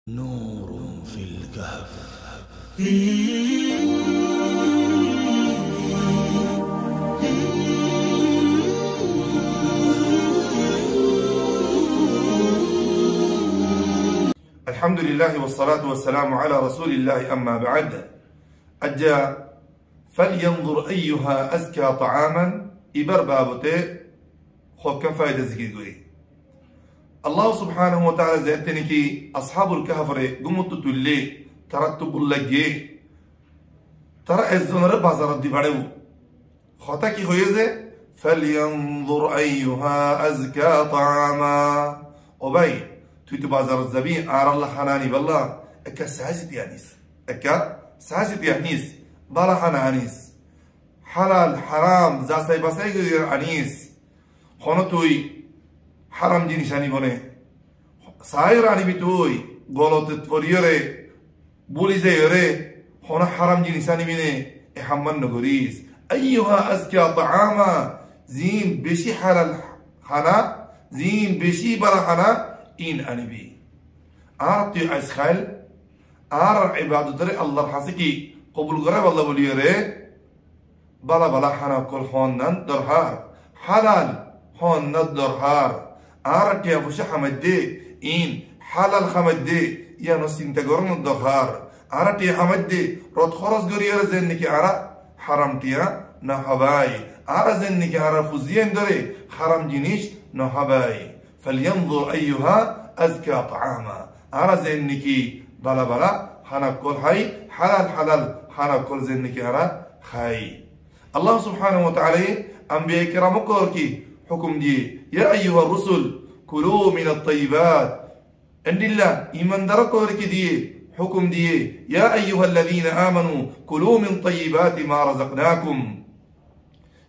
نور في الكهف. الحمد لله والصلاة والسلام على رسول الله. أما بعد، أجا فلينظر أيها أزكى طعاما إبر بابته خب كم فايدة ذكر قولي. الله سبحانه وتعالى زيتني كي أصحاب الكهف قمت تولي ترتب اللقي ترى الزنر بازار دي بڑو خطا كي خويزه فلينظر أيها أزكى طعاما وباي تويت بازار الزبين آر الله خناني بالله أكا ساسد يانيس أكا ساسد يانيس بالا خنانيس حلال حرام زاسي باسي غير أنيس خونتوي حرام جي نشاني بونه ساير آني بيتوي غلط تفوريره بوليزه يره هنا حرام جي نشاني بينه إحمن نغريس أيها أزكى طعاما زين بشي حلال خنا زين بشي بلا خنا إن أني بي أعطي أسخال أعر عبادة دري الله حسكي قبول غرب الله وليره بلا حنا كل خونن درهار حلال خونن درهار أعرتي أفوش حمدي إن حلال خمدي يا نسين تقرن الدهار أعرتي حمدي رد خرز غرير زنك أعرى حرمتيا نحباي أعرى زنك أعرى فوزين دري حرم جنيش نحباي فلينظر أيها أزكى طعاما أعرى زنك بلا حنا كل هاي حلال حنا كل زنك أعرى خاي. الله سبحانه وتعالى أنبياء كرام كوركي حكم دي يا أيها الرسل كلوا من الطيبات عند الله إيمان دركورك دي حكم دي يا أيها الذين آمنوا كلوا من طيبات ما رزقناكم.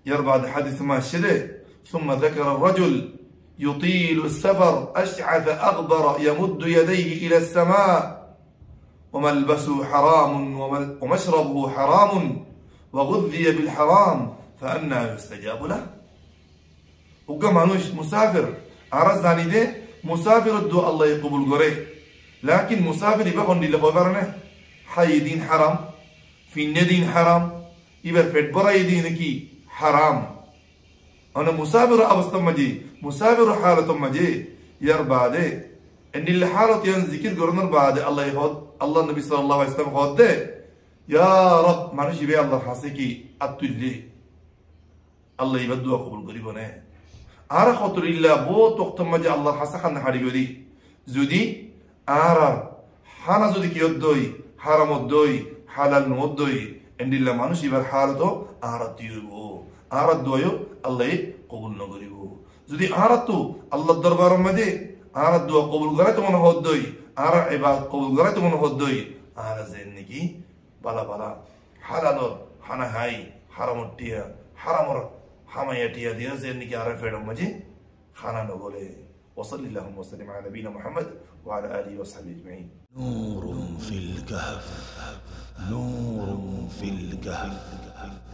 يربع حديث ما الشده ثم ذكر الرجل يطيل السفر أشعث أغبر يمد يديه إلى السماء وملبسه حرام ومشربه حرام وغذي بالحرام فأنى يستجاب له. وكمانوش مسافر عرضاني ده مسافر الدو الله يقبل قري لكن مسافر يبقون دي لخبرنا حي دين حرام في الندين حرام يبقى فت براي دينكي حرام. أنا مسافر أبستم مجي مسافر حالة مجي يربع ده إن اللي حالة ينذكر قرنر بعد الله يخد الله النبي صلى الله عليه وسلم خد ده يا رب مانوش يبقى الله حاسكي أتولي الله يبدو أقبل قريبنا آرا خطر إلا بو تقتم مجا الله حسخن حري بودي زودي آرا حانا زودي كي يدوي حرام الدوي حلال نودوي إن الله مانوش يبر حالتو آرا تيوبو آرا دويو الله قبول نغريبو زودي آرا تو الله الدربار مدي آرا دو قبول غرات من هدوي آرا عباد قبول غرات من هدوي آرا زينكي بلا حلال حنا هاي حرام التيا حرام حمايتي هذه زين نجارة في المجيء خانا نقوله وصل اللهم وسلم على نبينا محمد وعلى آله وصحبه أجمعين. نور في الكهف. نور في الكهف.